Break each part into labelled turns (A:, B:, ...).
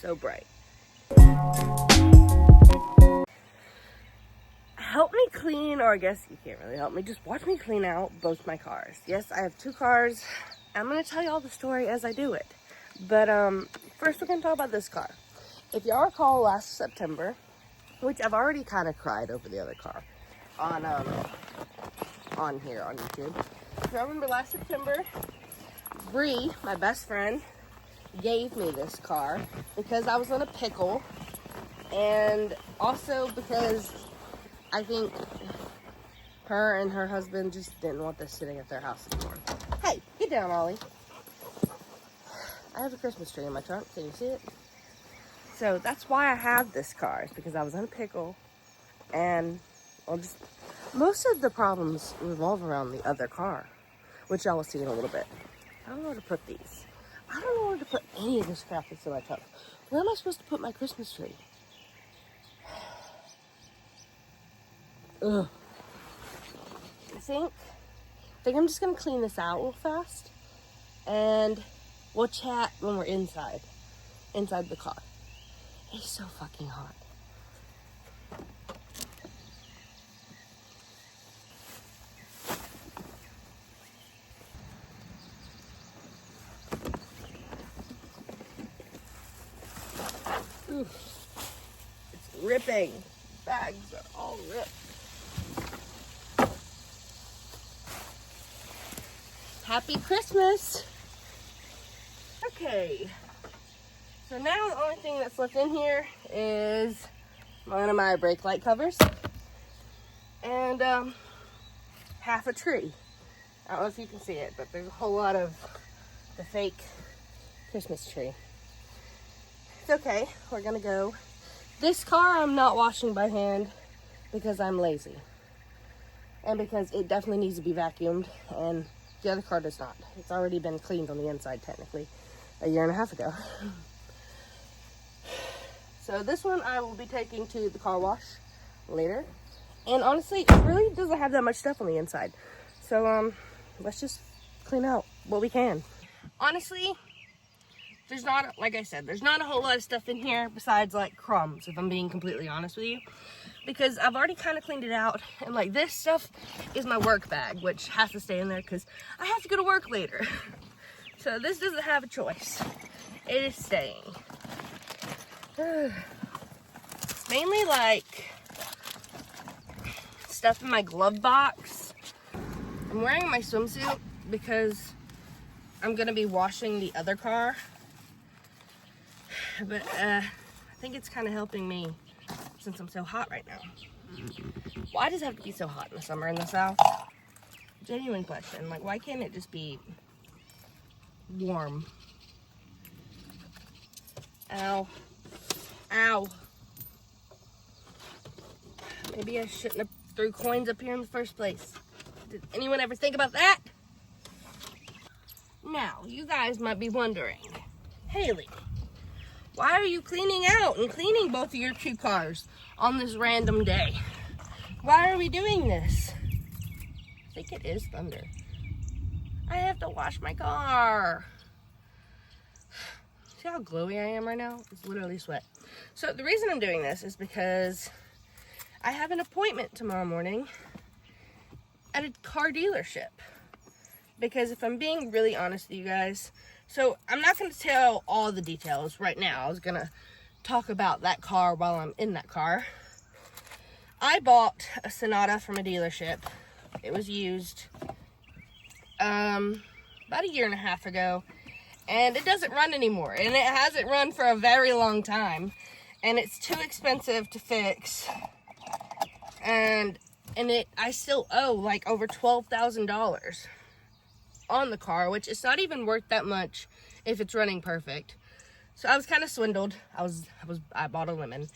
A: so bright. Help me clean, or I guess you can't really help me, just watch me clean out both my cars. Yes, I have 2 cars. I'm gonna tell you all the story as I do it. But first we're gonna talk about this car. If y'all recall last September, which I've already kind of cried over the other car on here on YouTube. So I remember last September, Bree, my best friend, gave me this car because I was in a pickle, and also because I think her and her husband just didn't want this sitting at their house anymore. Hey, get down, Ollie. I have a Christmas tree in my trunk. Can you see it? So that's why I have this car. It's because I was in a pickle, and most of the problems revolve around the other car, which y'all will see in a little bit. I don't know where to put these. I don't know where to put any of this crap that's in my trunk. Where am I supposed to put my Christmas tree? Ugh. I think I'm just gonna clean this out real fast, and we'll chat when we're inside the car. It's so fucking hot. Oof. It's ripping. Bags are all ripped. Happy Christmas. Okay. So now the only thing that's left in here is one of my brake light covers and half a tree. I don't know if you can see it, but there's a whole lot of the fake Christmas tree. It's okay. We're gonna go. This car I'm not washing by hand because I'm lazy. And because it definitely needs to be vacuumed, and the other car does not. It's already been cleaned on the inside technically a year and a half ago. So this one I will be taking to the car wash later. And honestly, it really doesn't have that much stuff on the inside. So let's just clean out what we can. Honestly, there's not, like I said, there's not a whole lot of stuff in here besides like crumbs, if I'm being completely honest with you. Because I've already kind of cleaned it out, and like this stuff is my work bag, which has to stay in there because I have to go to work later. So this doesn't have a choice. It is staying. It's mainly like stuff in my glove box. I'm wearing my swimsuit because I'm gonna be washing the other car. But I think it's kind of helping me since I'm so hot right now. Why does it have to be so hot in the summer in the South? Genuine question. Like, why can't it just be warm? Ow. Ow. Maybe I shouldn't have threw coins up here in the first place. Did anyone ever think about that? Now, you guys might be wondering, Haley, why are you cleaning out and cleaning both of your 2 cars on this random day? Why are we doing this? I think it is thunder. I have to wash my car. See how glowy I am right now? It's literally sweat. So the reason I'm doing this is because I have an appointment tomorrow morning at a car dealership. Because if I'm being really honest with you guys, so I'm not going to tell all the details right now. I was going to talk about that car while I'm in that car. I bought a Sonata from a dealership. It was used about a year and a half ago. And it doesn't run anymore. And it hasn't run for a very long time. And it's too expensive to fix. And I still owe like over $12,000 on the car, which is not even worth that much if it's running perfect. So I was kind of swindled. I bought a lemon,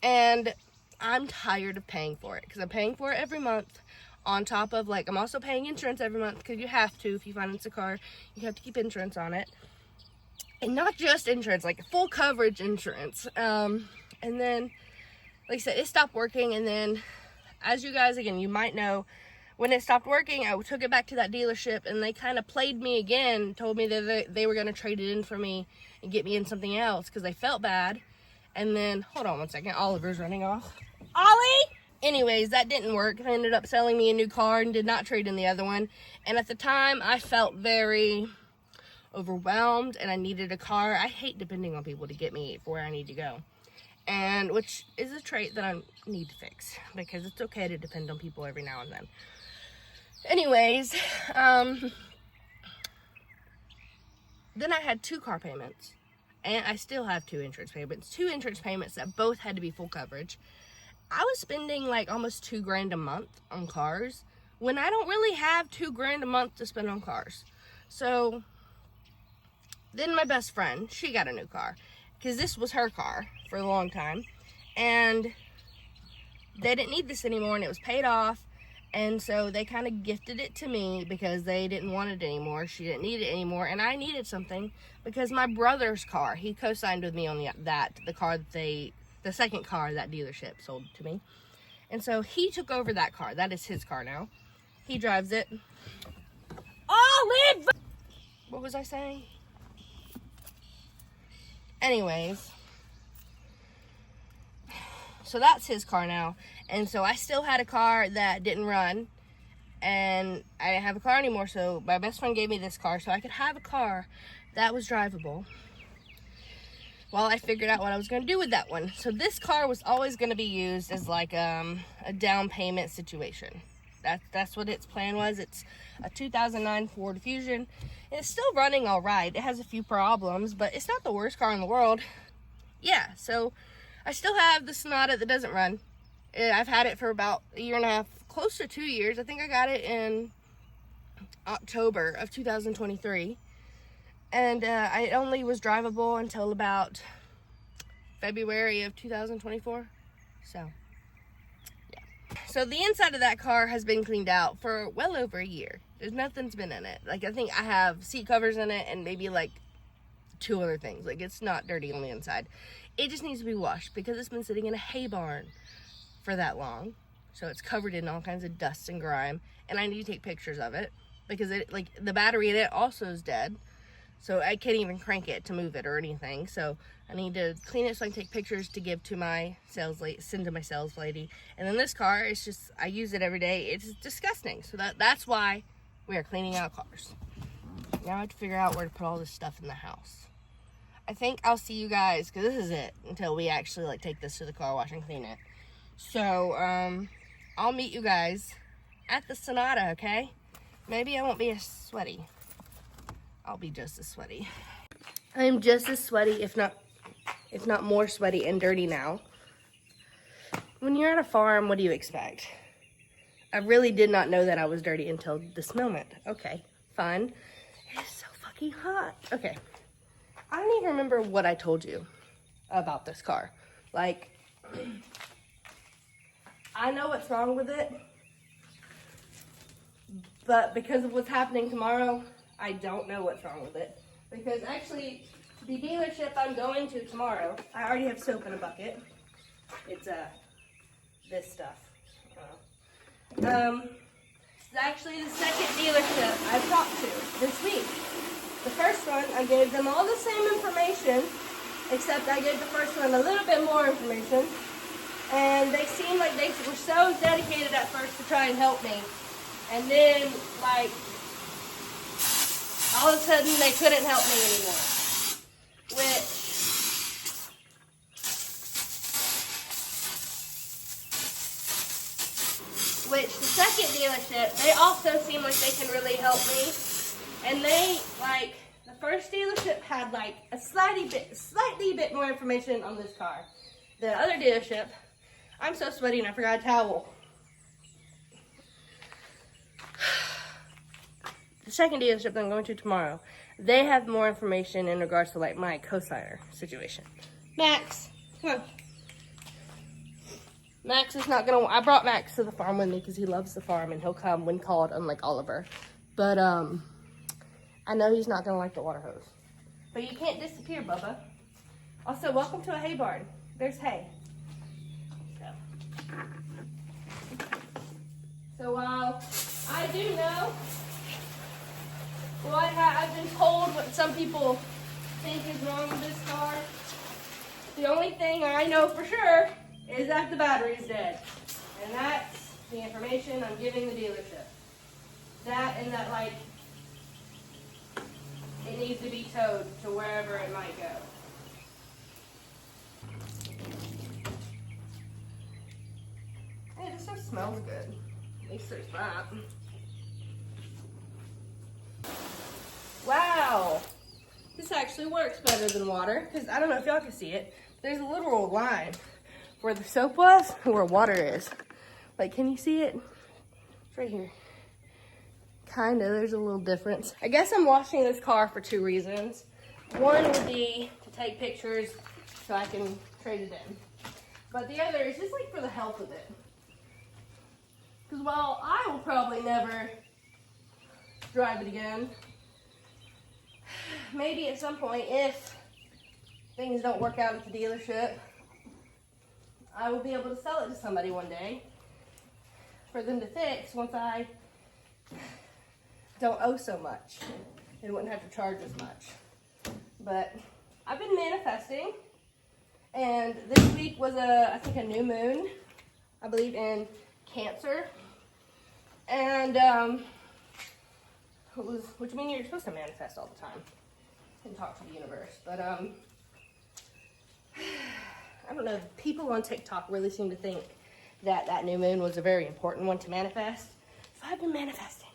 A: and I'm tired of paying for it because I'm paying for it every month. On top of, like, I'm also paying insurance every month because you have to. If you finance a car, you have to keep insurance on it, and not just insurance, like full coverage insurance. And then, like I said, it stopped working. And then, as you guys, again, you might know, when it stopped working, I took it back to that dealership, and they kind of played me again, told me that they were going to trade it in for me and get me in something else because they felt bad. And then, hold on one second, Oliver's running off. Ollie! Anyways, that didn't work. They ended up selling me a new car and did not trade in the other one. And at the time, I felt very overwhelmed and I needed a car. I hate depending on people to get me where I need to go. And which is a trait that I need to fix because it's okay to depend on people every now and then. Anyways, then I had 2 car payments. And I still have 2 insurance payments. 2 insurance payments that both had to be full coverage. I was spending like almost $2,000 a month on cars when I don't really have $2,000 a month to spend on cars. So then my best friend, she got a new car because this was her car for a long time. And they didn't need this anymore and it was paid off. And so they kind of gifted it to me because they didn't want it anymore. She didn't need it anymore. And I needed something because my brother's car, he co-signed with me on the car that the second car that dealership sold to me. And so he took over that car. That is his car now. He drives it. Olive! What was I saying? Anyways. So that's his car now. And so I still had a car that didn't run. And I didn't have a car anymore. So my best friend gave me this car so I could have a car that was drivable while I figured out what I was going to do with that one. So this car was always going to be used as like a down payment situation. That's what its plan was. It's a 2009 Ford Fusion. And it's still running all right. It has a few problems, but it's not the worst car in the world. Yeah, so I still have the Sonata that doesn't run. I've had it for about a year and a half, close to 2 years. I think I got it in October of 2023. And I only was drivable until about February of 2024. So, yeah. So the inside of that car has been cleaned out for well over a year. There's nothing's been in it. Like, I think I have seat covers in it and maybe like 2 other things. Like, it's not dirty on the inside. It just needs to be washed because it's been sitting in a hay barn for that long. So it's covered in all kinds of dust and grime. And I need to take pictures of it because the battery in it also is dead. So I can't even crank it to move it or anything. So I need to clean it so I can take pictures to give to my send to my sales lady. And then this car, it's just, I use it every day. It's disgusting. So that's why we are cleaning out cars. Now I have to figure out where to put all this stuff in the house. I think I'll see you guys, because this is it, until we actually like take this to the car wash and clean it. So, I'll meet you guys at the Sonata, okay? Maybe I won't be as sweaty. I'll be just as sweaty. I'm just as sweaty, if not more sweaty and dirty now. When you're at a farm, what do you expect? I really did not know that I was dirty until this moment. Okay, fine. It is so fucking hot. Okay. I don't even remember what I told you about this car. Like, I know what's wrong with it, but because of what's happening tomorrow, I don't know what's wrong with it. Because actually, the dealership I'm going to tomorrow, I already have soap in a bucket. It's this stuff. It's actually the second dealership I've talked to this week. The first one, I gave them all the same information, except I gave the first one a little bit more information. And they seemed like they were so dedicated at first to try and help me. And then, like, all of a sudden they couldn't help me anymore. Which the second dealership, they also seem like they can really help me. And they, like, the first dealership had like a slightly bit more information on this car. The other dealership, I'm so sweaty and I forgot a towel. The second dealership that I'm going to tomorrow, they have more information in regards to like my co-signer situation. Max, come on. Max is not gonna, I brought Max to the farm with me because he loves the farm and he'll come when called, unlike Oliver. But I know he's not gonna like the water hose. But you can't disappear, Bubba. Also, welcome to a hay barn. There's hay. So while I do know what I've been told what some people think is wrong with this car. The only thing I know for sure is that the battery is dead. And that's the information I'm giving the dealership. That and that, like, it needs to be towed to wherever it might go. Hey, this stuff smells good. At least there's that. Wow. This actually works better than water, because I don't know if y'all can see it. There's a literal line where the soap was and where water is. Like, can you see it? It's right here. Kinda, there's a little difference. I guess I'm washing this car for 2 reasons. One would be to take pictures so I can trade it in. But the other is just like for the health of it. Because while I will probably never drive it again, maybe at some point, if things don't work out at the dealership, I will be able to sell it to somebody one day for them to fix once I don't owe so much and wouldn't have to charge as much. But I've been manifesting, and this week was I think a new moon, I believe in Cancer, and which means you're supposed to manifest all the time and talk to the universe. But I don't know, people on TikTok really seem to think that that new moon was a very important one to manifest. So I've been manifesting.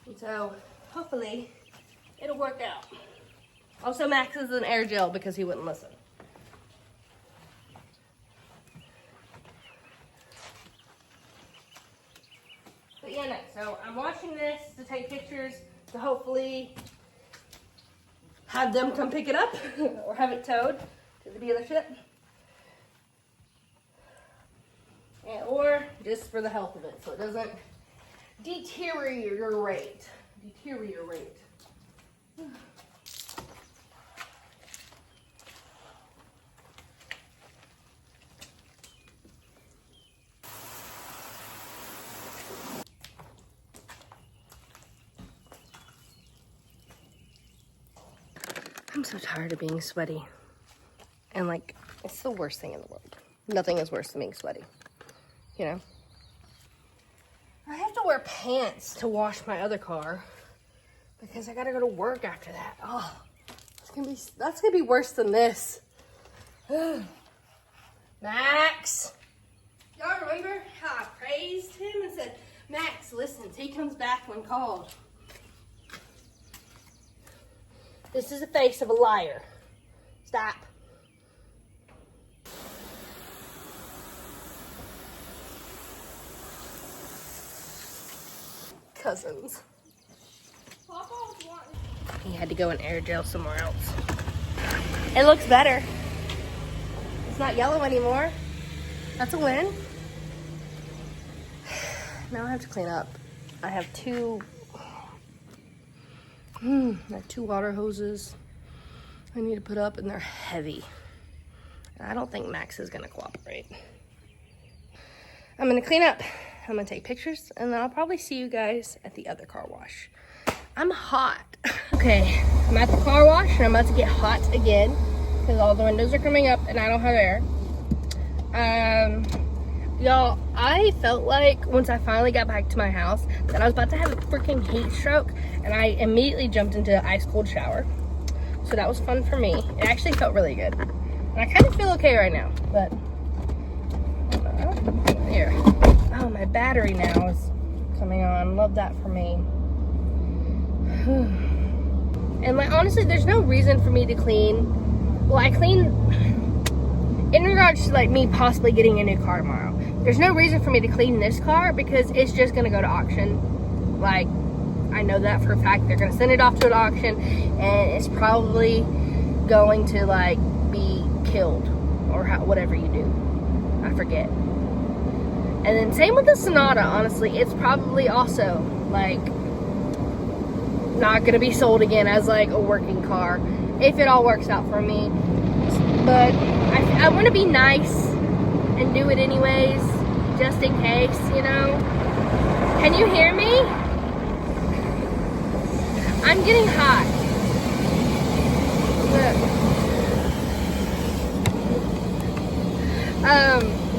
A: And so hopefully it'll work out. Also, Max is in air gel because he wouldn't listen. But yeah, no, so I'm watching this to take pictures to hopefully have them come pick it up or have it towed to the dealership. Or just for the health of it, so it doesn't deteriorate. I'm so tired of being sweaty. And like, it's the worst thing in the world. Nothing is worse than being sweaty. You know? I have to wear pants to wash my other car because I gotta go to work after that. Oh, that's gonna be worse than this. Max! Y'all remember how I praised him and said, Max, listen, he comes back when called. This is the face of a liar. Stop. Cousins. He had to go in air gel somewhere else. It looks better. It's not yellow anymore. That's a win. Now I have to clean up. I have two water hoses I need to put up, and they're heavy. And I don't think Max is gonna cooperate. I'm gonna clean up. I'm gonna take pictures, and then I'll probably see you guys at the other car wash. I'm hot. Okay, I'm at the car wash, and I'm about to get hot again because all the windows are coming up, and I don't have air. Y'all, I felt like once I finally got back to my house that I was about to have a freaking heat stroke, and I immediately jumped into an ice cold shower. So that was fun for me. It actually felt really good. And I kind of feel okay right now, but here. Oh, my battery now is coming on. Love that for me. And like, honestly, there's no reason for me to clean. Well, I clean in regards to like me possibly getting a new car tomorrow. There's no reason for me to clean this car because it's just gonna go to auction. Like, I know that for a fact. They're gonna send it off to an auction, and it's probably going to like be killed or whatever you do. I forget. And then same with the Sonata, honestly. It's probably also, like, not going to be sold again as, like, a working car. If it all works out for me. But I want to be nice and do it anyways, just in case, you know. Can you hear me? I'm getting hot.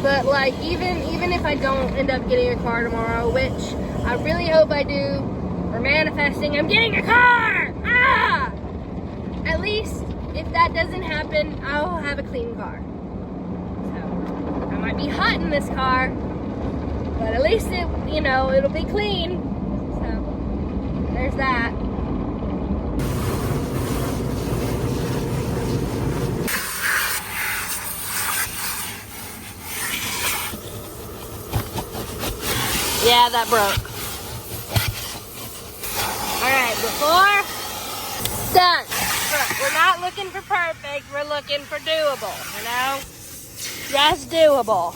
A: But like even if I don't end up getting a car tomorrow, which I really hope I do, we're manifesting, I'm getting a car! Ah! At least if that doesn't happen, I'll have a clean car. So I might be hot in this car, but at least it'll be clean. So there's that. Yeah, that broke. Alright, before done. Look, we're not looking for perfect, we're looking for doable, Just doable.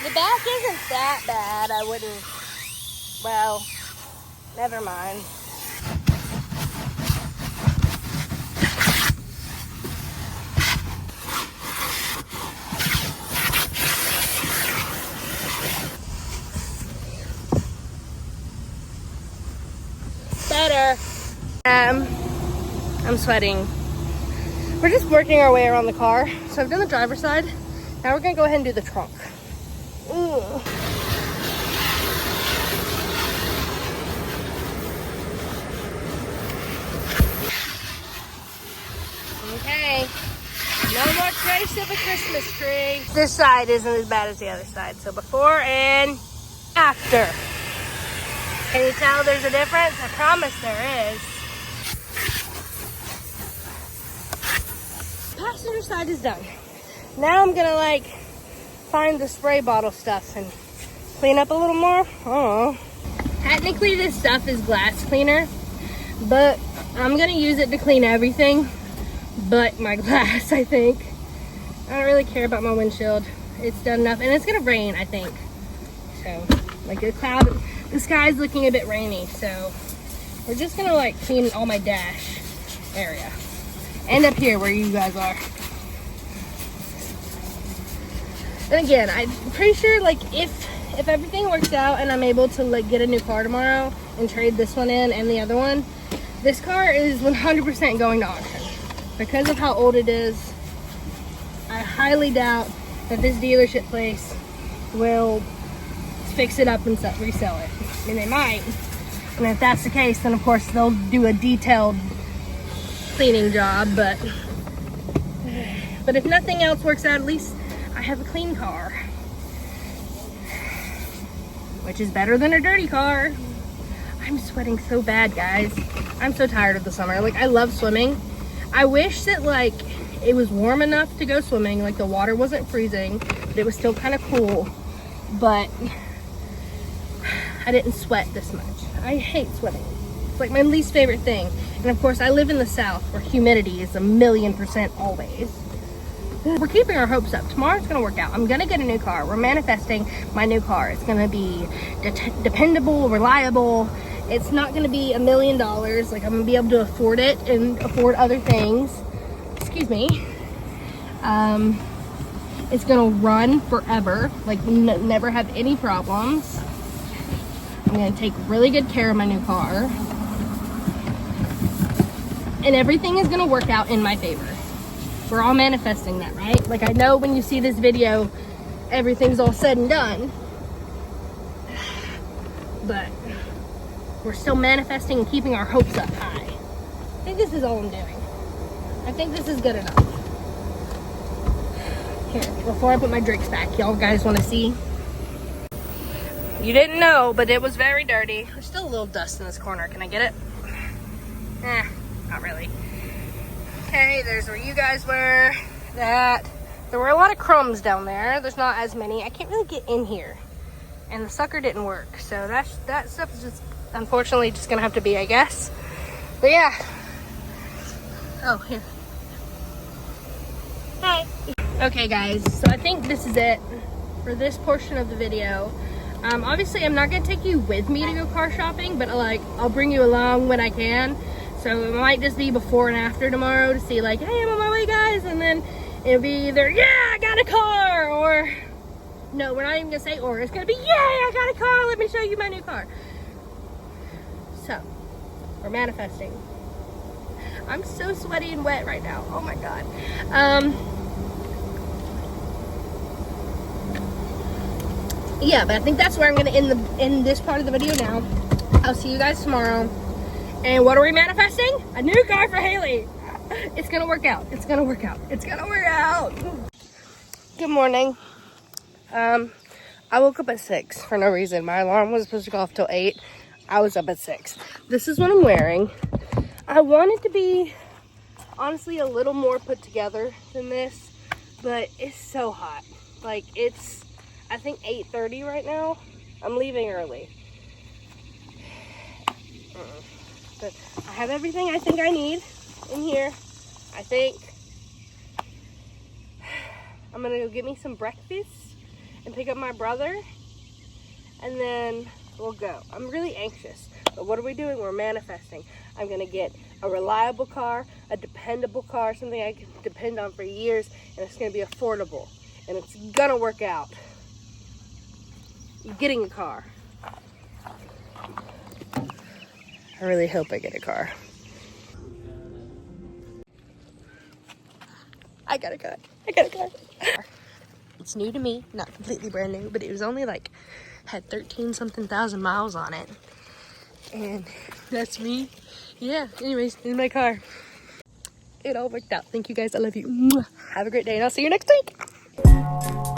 A: The back isn't that bad, I wouldn't, well, never mind. Better. I'm sweating. We're just working our way around the car. So I've done the driver's side. Now we're gonna go ahead and do the trunk. Ooh. Okay. No more trace of a Christmas tree. This side isn't as bad as the other side. So before and after. Can you tell there's a difference? I promise there is. Passenger side is done. Now I'm gonna find the spray bottle stuff and clean up a little more. Oh. Technically this stuff is glass cleaner, but I'm gonna use it to clean everything but my glass, I think. I don't really care about my windshield. It's done enough, and it's gonna rain, I think. So, the sky's looking a bit rainy, so we're just gonna clean all my dash area. And up here where you guys are. And again, I'm pretty sure if everything works out and I'm able to get a new car tomorrow and trade this one in and the other one, this car is 100% going to auction. Because of how old it is, I highly doubt that this dealership place will fix it up and resell it. I mean, they might. And if that's the case, then of course they'll do a detailed cleaning job, but if nothing else works out, at least I have a clean car, which is better than a dirty car. I'm sweating so bad, guys. I'm so tired of the summer. I love swimming. I wish that it was warm enough to go swimming, the water wasn't freezing, but it was still kind of cool, but I didn't sweat this much. I hate sweating. It's my least favorite thing. And of course, I live in the South where humidity is 1,000,000% always. We're keeping our hopes up. Tomorrow's gonna work out. I'm gonna get a new car. We're manifesting my new car. It's gonna be dependable, reliable. It's not gonna be $1 million. I'm gonna be able to afford it and afford other things. Excuse me. It's gonna run forever. Never have any problems. I'm gonna take really good care of my new car. And everything is gonna work out in my favor. We're all manifesting that, right? I know when you see this video, everything's all said and done. But we're still manifesting and keeping our hopes up high. I think this is all I'm doing. I think this is good enough. Here, before I put my drinks back, y'all guys wanna see? You didn't know, but it was very dirty. There's still a little dust in this corner. Can I get it? Not really. Okay, there's where you guys were. There were a lot of crumbs down there. There's not as many. I can't really get in here. And the sucker didn't work. So that stuff is just, unfortunately, just gonna have to be, I guess. But yeah. Oh, here. Hi. Okay, guys. So I think this is it for this portion of the video. Obviously, I'm not gonna take you with me to go car shopping, but I'll bring you along when I can. So it might just be before and after tomorrow to see hey, I'm on my way, guys, and then it'll be either, yeah, I got a car, or No, we're not even gonna say or. It's gonna be, yay, I got a car. Let me show you my new car. So, we're manifesting. I'm so sweaty and wet right now. Oh my God. Yeah, but I think that's where I'm gonna end this part of the video now. I'll see you guys tomorrow. And what are we manifesting? A new car for Haley. It's gonna work out. It's gonna work out. It's gonna work out. Good morning. I woke up at 6 for no reason. My alarm was supposed to go off till 8. I was up at 6. This is what I'm wearing. I wanted to be, honestly, a little more put together than this, but it's so hot. Like, it's, I think 8:30 right now. I'm leaving early. But I have everything I think I need in here. I think I'm gonna go get me some breakfast and pick up my brother, and then we'll go. I'm really anxious, but what are we doing? We're manifesting. I'm gonna get a reliable car, a dependable car, something I can depend on for years, and it's gonna be affordable, and it's gonna work out. Getting a car. I really hope I get a car. I got a car. I got a car. It's new to me, not completely brand new, but it was only like, had 13 something thousand miles on it. And that's me. Yeah, anyways, in my car. It all worked out. Thank you guys. I love you. Have a great day, and I'll see you next week.